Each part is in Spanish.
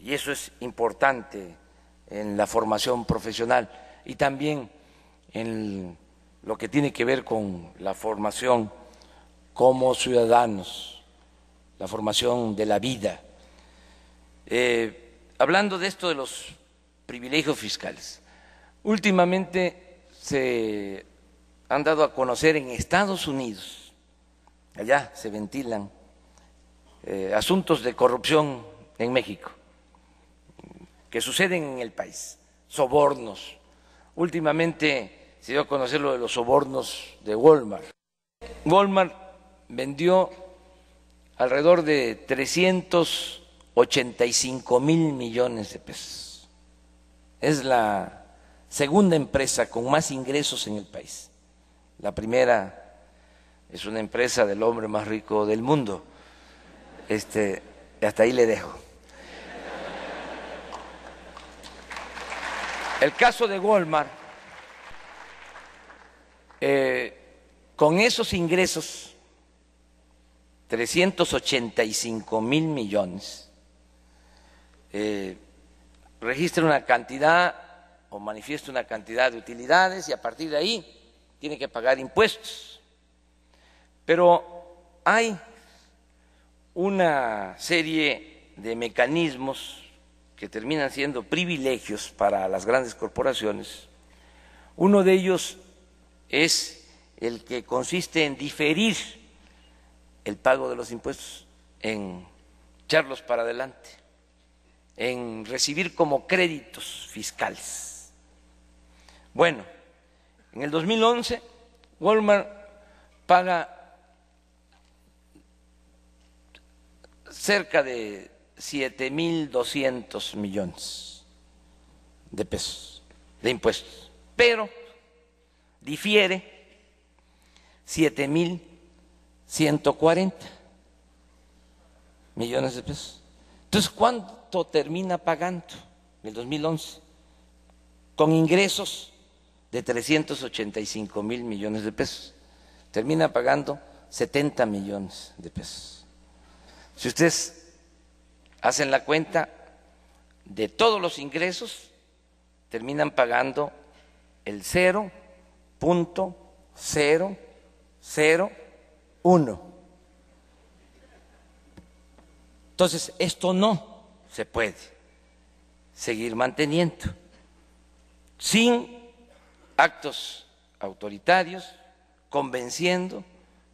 y eso es importante en la formación profesional y también en lo que tiene que ver con la formación como ciudadanos, la formación de la vida. Hablando de esto de los privilegios fiscales, últimamente se han dado a conocer en Estados Unidos, allá se ventilan asuntos de corrupción en México que suceden en el país, sobornos. Últimamente se dio a conocer lo de los sobornos de Walmart. Walmart vendió alrededor de 385,000 millones de pesos. Es la segunda empresa con más ingresos en el país. La primera es una empresa del hombre más rico del mundo. Hasta ahí le dejo. El caso de Walmart, con esos ingresos, 385,000 millones, registra una cantidad o manifiesta una cantidad de utilidades y a partir de ahí tiene que pagar impuestos. Pero hay una serie de mecanismos que terminan siendo privilegios para las grandes corporaciones. Uno de ellos es el que consiste en diferir el pago de los impuestos, en echarlos para adelante, en recibir como créditos fiscales. Bueno, en el 2011 Walmart paga cerca de 7,200 millones de pesos de impuestos, pero difiere 7,140 millones de pesos. Entonces, ¿cuánto termina pagando en el 2011? Con ingresos de 385,000 millones de pesos, termina pagando 70 millones de pesos. Si ustedes hacen la cuenta de todos los ingresos, terminan pagando el 0,001. Entonces, esto no se puede seguir manteniendo. Sin actos autoritarios, convenciendo,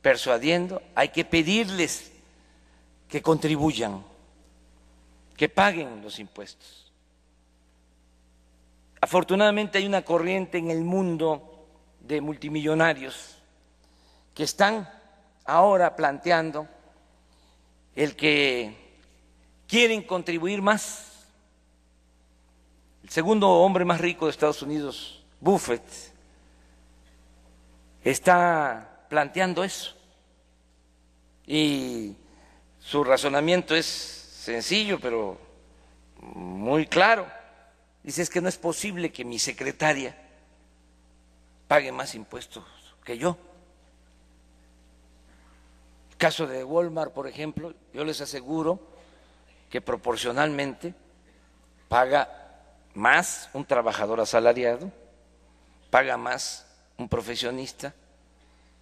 persuadiendo, hay que pedirles que contribuyan, que paguen los impuestos. Afortunadamente hay una corriente en el mundo de multimillonarios que están ahora planteando el que quieren contribuir más. El segundo hombre más rico de Estados Unidos, Buffett, está planteando eso. Y su razonamiento es sencillo, pero muy claro. Dice, es que no es posible que mi secretaria pague más impuestos que yo. El caso de Walmart, por ejemplo, yo les aseguro que proporcionalmente paga más un trabajador asalariado, paga más un profesionista,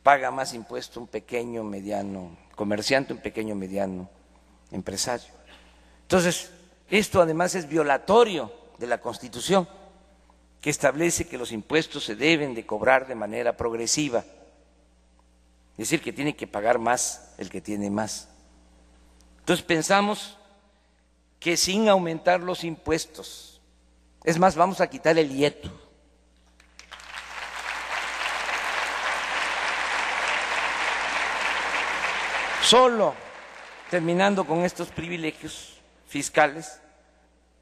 paga más impuesto un pequeño, mediano comerciante, un pequeño, mediano empresario. Entonces, esto además es violatorio de la Constitución, que establece que los impuestos se deben de cobrar de manera progresiva, es decir, que tiene que pagar más el que tiene más. Entonces pensamos que sin aumentar los impuestos, es más, vamos a quitar el IETU. Solo terminando con estos privilegios fiscales,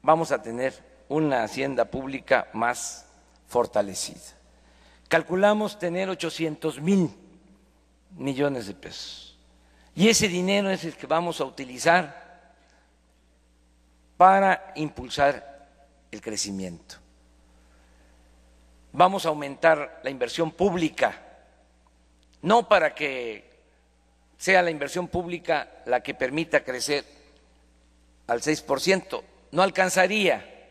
vamos a tener una hacienda pública más fortalecida. Calculamos tener 800,000 millones de pesos. Y ese dinero es el que vamos a utilizar para impulsar el crecimiento. Vamos a aumentar la inversión pública, no para que sea la inversión pública la que permita crecer al 6%, no alcanzaría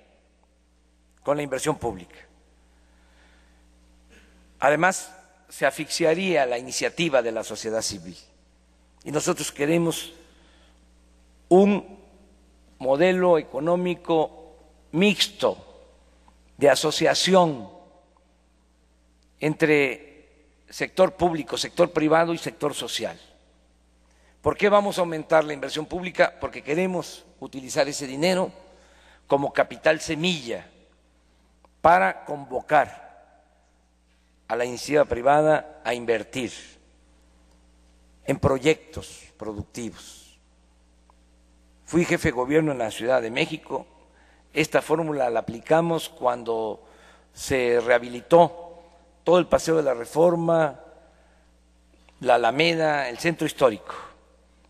con la inversión pública. Además, se asfixiaría la iniciativa de la sociedad civil. Y nosotros queremos un modelo económico mixto, de asociación entre sector público, sector privado y sector social. ¿Por qué vamos a aumentar la inversión pública? Porque queremos utilizar ese dinero como capital semilla para convocar a la iniciativa privada a invertir en proyectos productivos. Fui jefe de gobierno en la Ciudad de México. Esta fórmula la aplicamos cuando se rehabilitó todo el Paseo de la Reforma, la Alameda, el centro histórico.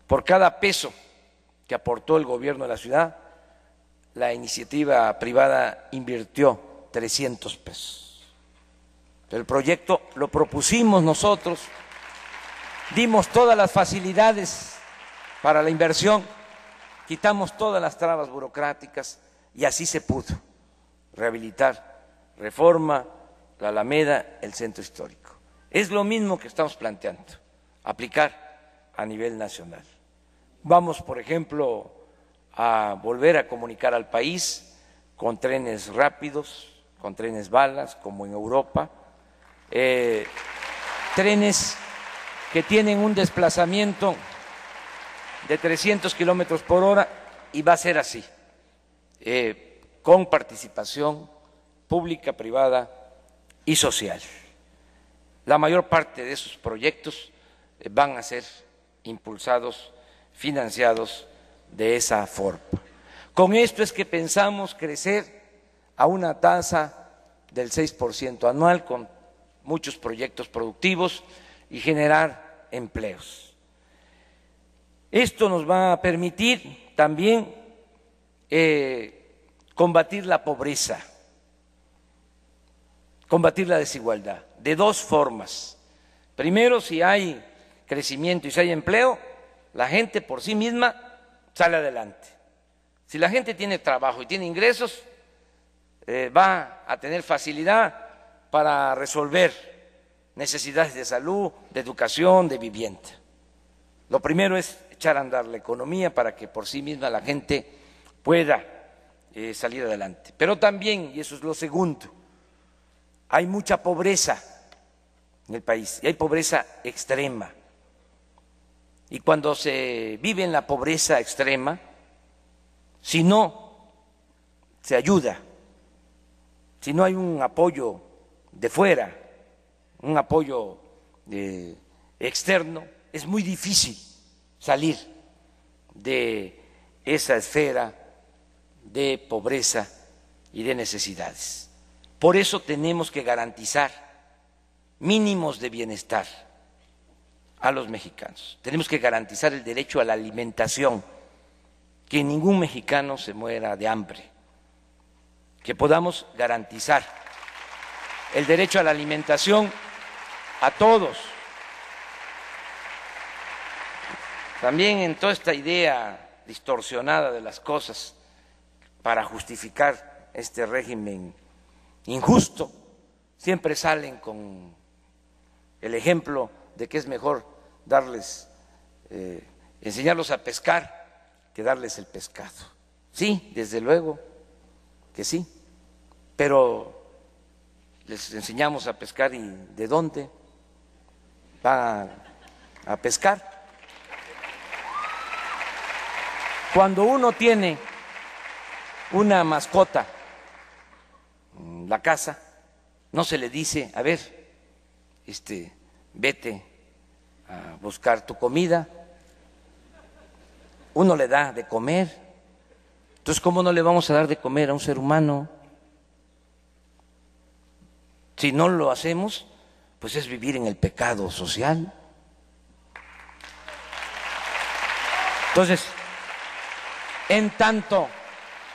Por cada peso que aportó el gobierno de la ciudad, la iniciativa privada invirtió 300 pesos. El proyecto lo propusimos nosotros, dimos todas las facilidades para la inversión, quitamos todas las trabas burocráticas y así se pudo rehabilitar Reforma, la Alameda, el centro histórico. Es lo mismo que estamos planteando, aplicar a nivel nacional. Vamos, por ejemplo, a volver a comunicar al país con trenes rápidos, con trenes balas, como en Europa, trenes que tienen un desplazamiento de 300 kilómetros por hora y va a ser así, con participación pública, privada y social. La mayor parte de esos proyectos van a ser impulsados, financiados de esa forma. Con esto es que pensamos crecer a una tasa del 6% anual con muchos proyectos productivos y generar empleos. Esto nos va a permitir también combatir la pobreza, combatir la desigualdad, de dos formas. Primero, si hay crecimiento y si hay empleo, la gente por sí misma sale adelante. Si la gente tiene trabajo y tiene ingresos, va a tener facilidad para resolver necesidades de salud, de educación, de vivienda. Lo primero es echar a andar la economía para que por sí misma la gente pueda salir adelante. Pero también, y eso es lo segundo, hay mucha pobreza en el país y hay pobreza extrema. Y cuando se vive en la pobreza extrema, si no se ayuda, si no hay un apoyo de fuera, un apoyo externo, es muy difícil salir de esa esfera de pobreza y de necesidades. Por eso tenemos que garantizar mínimos de bienestar a los mexicanos. Tenemos que garantizar el derecho a la alimentación, que ningún mexicano se muera de hambre, que podamos garantizar el derecho a la alimentación a todos. También en toda esta idea distorsionada de las cosas para justificar este régimen injusto, siempre salen con el ejemplo de que es mejor darles, enseñarlos a pescar que darles el pescado. Sí, desde luego que sí, pero les enseñamos a pescar y ¿de dónde van a pescar? Cuando uno tiene una mascota en la casa, no se le dice, a ver, vete a buscar tu comida, uno le da de comer. Entonces, ¿cómo no le vamos a dar de comer a un ser humano? Si no lo hacemos, pues es vivir en el pecado social. Entonces, en tanto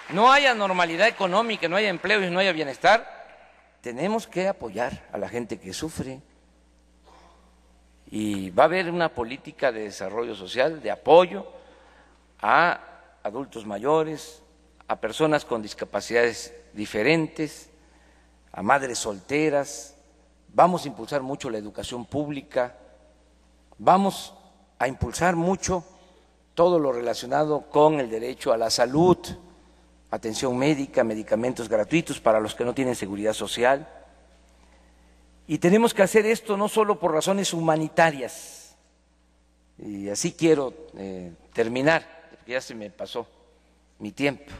no haya normalidad económica, no haya empleo y no haya bienestar, tenemos que apoyar a la gente que sufre. Y va a haber una política de desarrollo social, de apoyo a adultos mayores, a personas con discapacidades diferentes, a madres solteras, vamos a impulsar mucho la educación pública, vamos a impulsar mucho todo lo relacionado con el derecho a la salud, atención médica, medicamentos gratuitos para los que no tienen seguridad social. Y tenemos que hacer esto no solo por razones humanitarias, y así quiero terminar, porque ya se me pasó mi tiempo.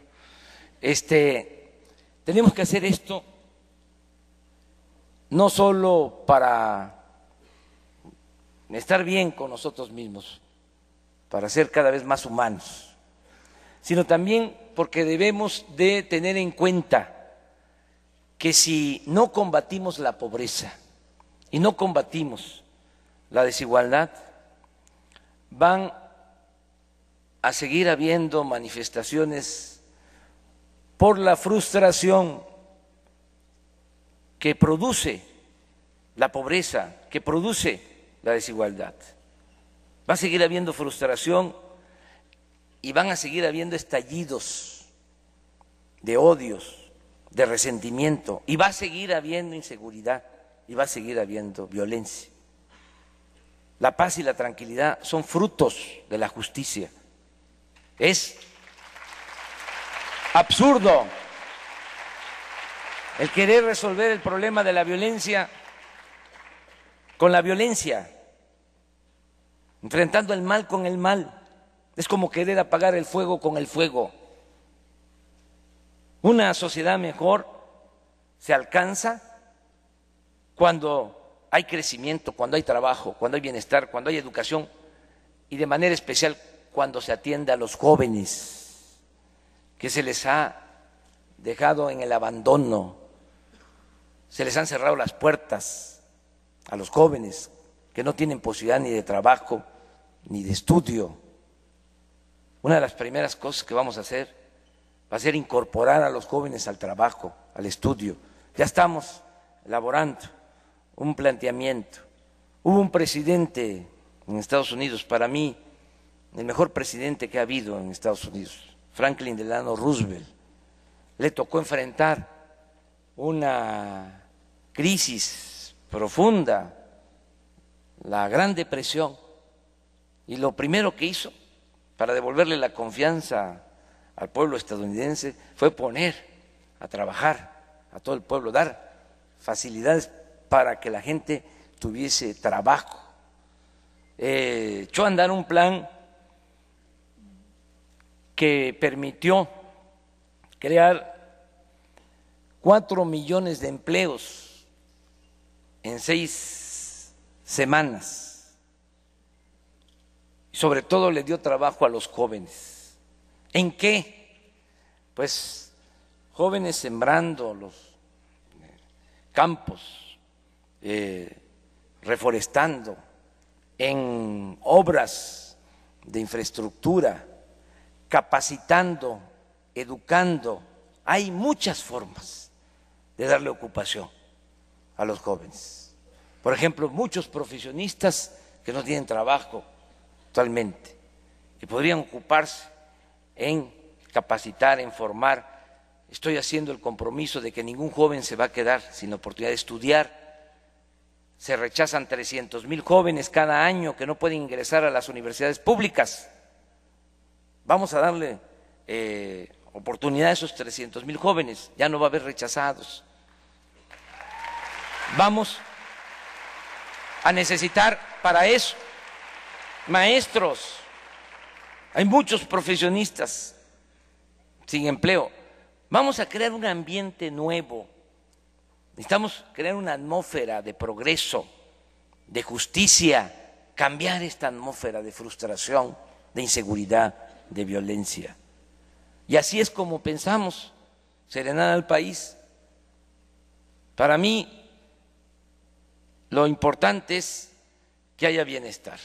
Tenemos que hacer esto no solo para estar bien con nosotros mismos, para ser cada vez más humanos, sino también porque debemos de tener en cuenta que si no combatimos la pobreza y no combatimos la desigualdad, van a seguir habiendo manifestaciones por la frustración que produce la pobreza, que produce la desigualdad. Va a seguir habiendo frustración y van a seguir habiendo estallidos de odios, de resentimiento, y va a seguir habiendo inseguridad, y va a seguir habiendo violencia. La paz y la tranquilidad son frutos de la justicia. Es absurdo el querer resolver el problema de la violencia con la violencia, enfrentando el mal con el mal. Es como querer apagar el fuego con el fuego. Una sociedad mejor se alcanza cuando hay crecimiento, cuando hay trabajo, cuando hay bienestar, cuando hay educación y de manera especial cuando se atiende a los jóvenes que se les ha dejado en el abandono, se les han cerrado las puertas a los jóvenes que no tienen posibilidad ni de trabajo ni de estudio. Una de las primeras cosas que vamos a hacer va a ser incorporar a los jóvenes al trabajo, al estudio. Ya estamos elaborando un planteamiento. Hubo un presidente en Estados Unidos, para mí el mejor presidente que ha habido en Estados Unidos, Franklin Delano Roosevelt. Le tocó enfrentar una crisis profunda, la Gran Depresión, y lo primero que hizo para devolverle la confianza al pueblo estadounidense fue poner a trabajar a todo el pueblo, dar facilidades para que la gente tuviese trabajo. Echó a andar un plan que permitió crear 4 millones de empleos en 6 semanas. Y sobre todo le dio trabajo a los jóvenes. ¿En qué? Pues jóvenes sembrando los campos, reforestando, en obras de infraestructura, capacitando, educando. Hay muchas formas de darle ocupación a los jóvenes. Por ejemplo, muchos profesionistas que no tienen trabajo actualmente y podrían ocuparse en capacitar, en formar. Estoy haciendo el compromiso de que ningún joven se va a quedar sin la oportunidad de estudiar. Se rechazan 300,000 jóvenes cada año que no pueden ingresar a las universidades públicas. Vamos a darle oportunidad a esos 300,000 jóvenes, ya no va a haber rechazados. Vamos a necesitar para eso maestros. Hay muchos profesionistas sin empleo. Vamos a crear un ambiente nuevo. Necesitamos crear una atmósfera de progreso, de justicia, cambiar esta atmósfera de frustración, de inseguridad, de violencia. Y así es como pensamos serenar al país. Para mí, lo importante es que haya bienestar.